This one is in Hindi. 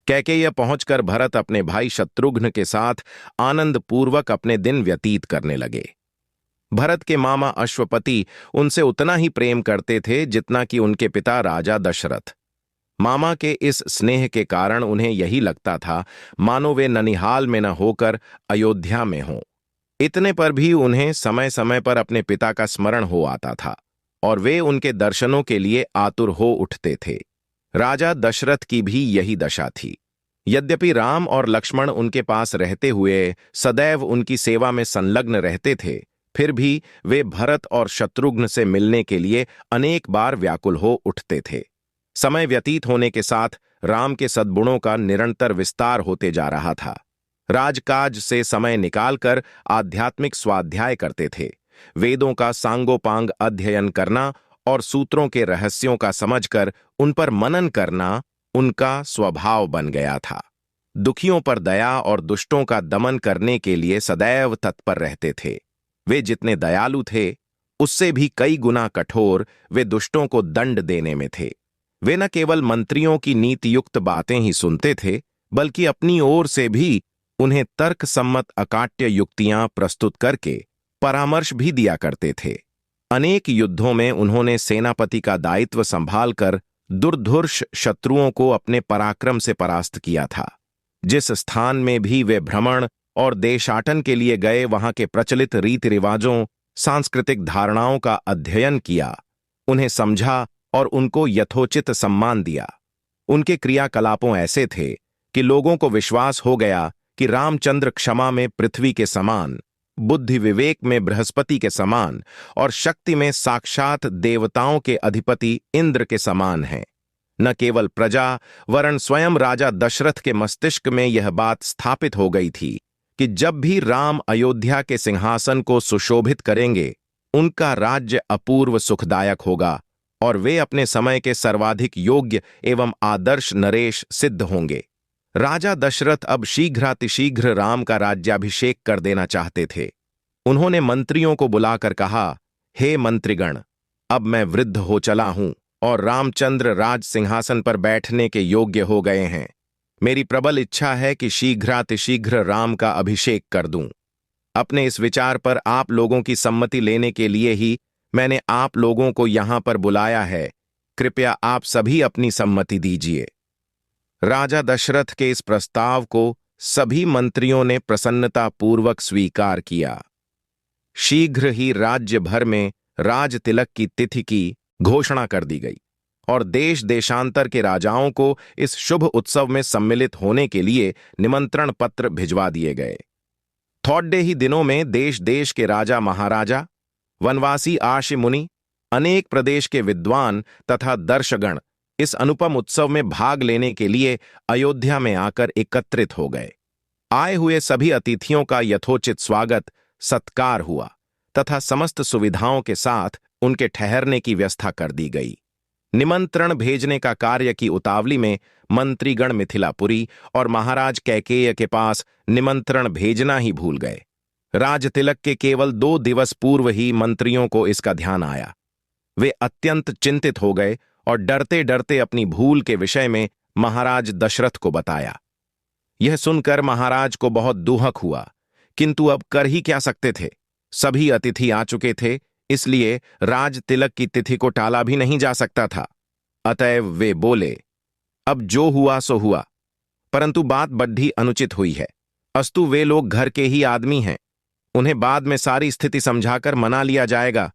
कैकेयी पहुंचकर भरत अपने भाई शत्रुघ्न के साथ आनंद पूर्वक अपने दिन व्यतीत करने लगे। भरत के मामा अश्वपति उनसे उतना ही प्रेम करते थे जितना कि उनके पिता राजा दशरथ। मामा के इस स्नेह के कारण उन्हें यही लगता था मानो वे ननिहाल में न होकर अयोध्या में हों। इतने पर भी उन्हें समय समय पर अपने पिता का स्मरण हो आता था और वे उनके दर्शनों के लिए आतुर हो उठते थे। राजा दशरथ की भी यही दशा थी। यद्यपि राम और लक्ष्मण उनके पास रहते हुए सदैव उनकी सेवा में संलग्न रहते थे, फिर भी वे भरत और शत्रुघ्न से मिलने के लिए अनेक बार व्याकुल हो उठते थे। समय व्यतीत होने के साथ राम के सद्गुणों का निरंतर विस्तार होते जा रहा था। राजकाज से समय निकालकर आध्यात्मिक स्वाध्याय करते थे। वेदों का सांगोपांग अध्ययन करना और सूत्रों के रहस्यों का समझकर उन पर मनन करना उनका स्वभाव बन गया था। दुखियों पर दया और दुष्टों का दमन करने के लिए सदैव तत्पर रहते थे। वे जितने दयालु थे, उससे भी कई गुना कठोर वे दुष्टों को दंड देने में थे। वे न केवल मंत्रियों की नीतियुक्त बातें ही सुनते थे, बल्कि अपनी ओर से भी उन्हें तर्क सम्मत अकाट्य युक्तियां प्रस्तुत करके परामर्श भी दिया करते थे। अनेक युद्धों में उन्होंने सेनापति का दायित्व संभालकर दुर्धर्ष शत्रुओं को अपने पराक्रम से परास्त किया था। जिस स्थान में भी वे भ्रमण और देशाटन के लिए गए, वहां के प्रचलित रीति रिवाजों, सांस्कृतिक धारणाओं का अध्ययन किया, उन्हें समझा और उनको यथोचित सम्मान दिया। उनके क्रियाकलापों ऐसे थे कि लोगों को विश्वास हो गया कि रामचंद्र क्षमा में पृथ्वी के समान, बुद्धि विवेक में बृहस्पति के समान और शक्ति में साक्षात देवताओं के अधिपति इंद्र के समान हैं। न केवल प्रजा वरन स्वयं राजा दशरथ के मस्तिष्क में यह बात स्थापित हो गई थी कि जब भी राम अयोध्या के सिंहासन को सुशोभित करेंगे, उनका राज्य अपूर्व सुखदायक होगा और वे अपने समय के सर्वाधिक योग्य एवं आदर्श नरेश सिद्ध होंगे। राजा दशरथ अब शीघ्रातिशीघ्र राम का राज्याभिषेक कर देना चाहते थे। उन्होंने मंत्रियों को बुलाकर कहा, हे मंत्रिगण, अब मैं वृद्ध हो चला हूं और रामचंद्र राज सिंहासन पर बैठने के योग्य हो गए हैं। मेरी प्रबल इच्छा है कि शीघ्रातिशीघ्र राम का अभिषेक कर दूं। अपने इस विचार पर आप लोगों की सम्मति लेने के लिए ही मैंने आप लोगों को यहां पर बुलाया है। कृपया आप सभी अपनी सम्मति दीजिए। राजा दशरथ के इस प्रस्ताव को सभी मंत्रियों ने प्रसन्नतापूर्वक स्वीकार किया। शीघ्र ही राज्य भर में राज तिलक की तिथि की घोषणा कर दी गई और देश देशांतर के राजाओं को इस शुभ उत्सव में सम्मिलित होने के लिए निमंत्रण पत्र भिजवा दिए गए। थोड़े ही दिनों में देश देश के राजा महाराजा, वनवासी आर्षि मुनि, अनेक प्रदेश के विद्वान तथा दर्शगण इस अनुपम उत्सव में भाग लेने के लिए अयोध्या में आकर एकत्रित हो गए। आए हुए सभी अतिथियों का यथोचित स्वागत सत्कार हुआ तथा समस्त सुविधाओं के साथ उनके ठहरने की व्यवस्था कर दी गई। निमंत्रण भेजने का कार्य की उतावली में मंत्रीगण मिथिलापुरी और महाराज कैकेयी के पास निमंत्रण भेजना ही भूल गए। राजतिलक के केवल 2 दिवस पूर्व ही मंत्रियों को इसका ध्यान आया। वे अत्यंत चिंतित हो गए और डरते डरते अपनी भूल के विषय में महाराज दशरथ को बताया। यह सुनकर महाराज को बहुत दुहक हुआ, किंतु अब कर ही क्या सकते थे। सभी अतिथि आ चुके थे, इसलिए राज तिलक की तिथि को टाला भी नहीं जा सकता था। अतएव वे बोले, अब जो हुआ सो हुआ, परंतु बात बड्डी अनुचित हुई है। अस्तु वे लोग घर के ही आदमी हैं, उन्हें बाद में सारी स्थिति समझाकर मना लिया जाएगा